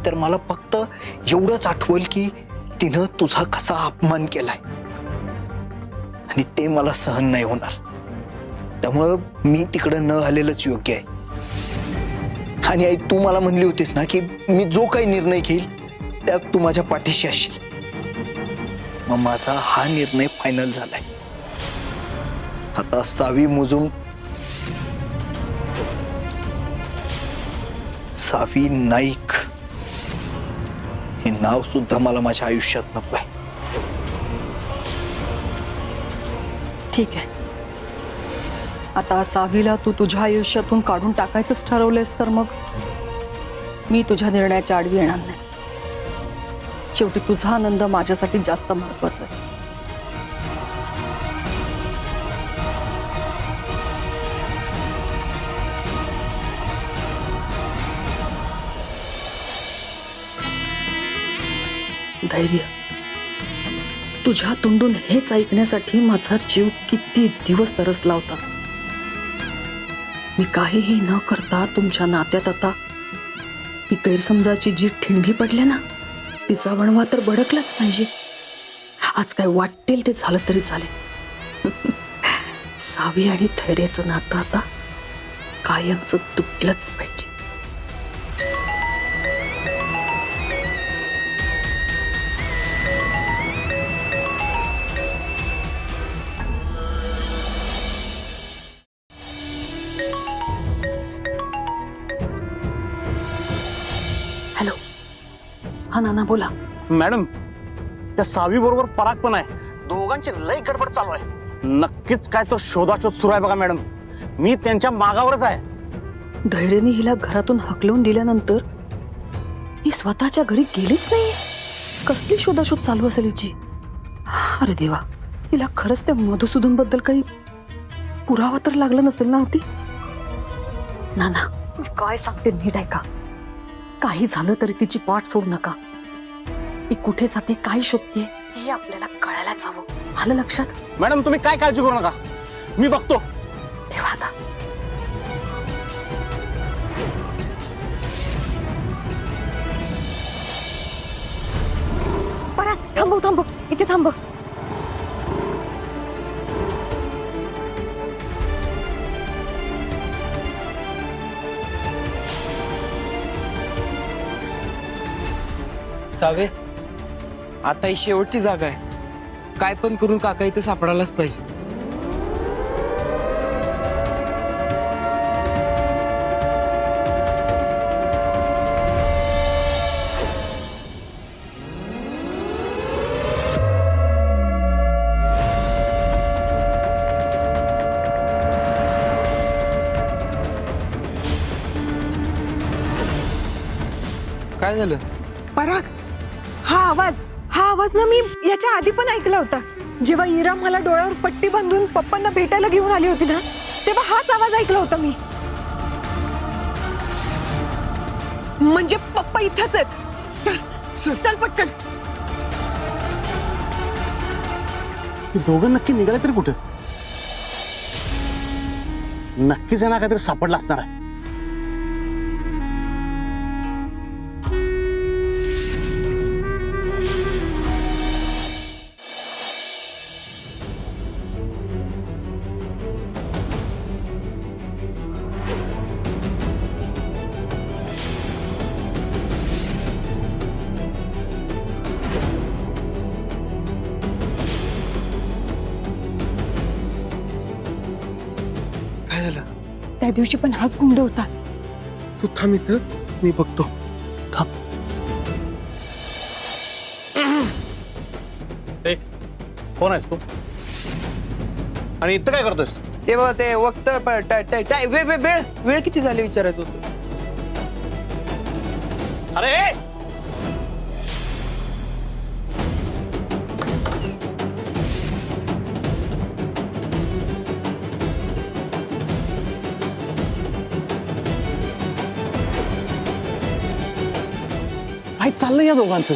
तर मला फक्त एवढंच आठवल की तिनं तुझा कसा अपमान केलाय आणि ते मला सहन नाही होणार. त्यामुळं मी तिकडे न आलेलंच योग्य आहे. आणि आई, तू मला म्हणली होतीस ना की मी जो काही निर्णय घेईल त्यात तू माझ्या पाठीशी असशील. मग माझा हा निर्णय फायनल झालाय. आता सावी मुजुम, सावी नाईक हे नाव सुद्धा मला माझ्या आयुष्यात नको आहे. ठीक आहे, आता सावीला तू तुझ्या आयुष्यातून काढून टाकायचंच ठरवलेस तर मग मी तुझ्या निर्णयाच्या आडवी येणार नाही. शेवटी तुझा आनंद माझ्यासाठी जास्त महत्वाचा आहे. धैर्य, तुझ्या तोंडून हेच ऐकण्यासाठी माझा जीव किती दिवस तरसला होता. मी काहीही न करता तुमच्या नात्यात आता ही गैरसमजाची जी ठिणगी पडले ना, तिचा वणवा तर बडकलाच पाहिजे. आज काय वाटेल ते झालं तरी चालेल. सावी आणि धैर्याचं नातं आता कायमचं तुटलंच पाहिजे. हॅलो, हा नाना बोला. मॅडम, त्या सावी बरोबर पराग पण आहे. दोघांची लय गडबड चालू आहे. नक्कीच काय तो शोधाशोध सुरू आहे बघा मॅडम. मी त्यांच्या मागावरच आहे. धैर्यने हिला घरातून हकलवून दिल्यानंतर ही स्वतःच्या घरी गेलीच नाहीये. कसली शोधाशोध चालू असेल हिची. अरे देवा, हिला खरंच त्या मधुसूदन बद्दल काही पुरावा तर लागला नसेल ना आधी. नाना, मी काय सांगते नीट ऐका. काही झालं तरी तिची पाठ सोडू नका. ती कुठे जाते, काय शोधते हे आपल्याला कळायलाच हवं. आलं लक्षात? मॅडम, तुम्ही काय काळजी करू नका, मी बघतो. ठेवा आता. थांबव थांबव, इथे थांबव. सावे, आता ही शेवटची जागा आहे. काय पण करून काका इथे सापडायलाच पाहिजे. काय झालं? पराग, हा आवाज ना मी याच्या आधी पण ऐकला होता. जेव्हा इरा मला डोळ्यावर पट्टी बांधून पप्पांना भेटायला घेऊन आली होती ना, तेव्हा हाच आवाज ऐकला होता मी. म्हणजे पप्पा इथंच आहेत. चल पटकन. दोघं नक्की निघाले तरी कुठे? नक्कीच यांना काहीतरी सापडलं असणार आहे. काय झालं? त्या दिवशी पण हाच गुंड होता. तू थांब इथं, मी बघतो. थांब. कोण आहेस तू आणि इथं काय करतोयस? ते बघ, ते वक्त वेळ किती झाली विचारायचं होतं. अरे काय चाललंय या दोघांचं?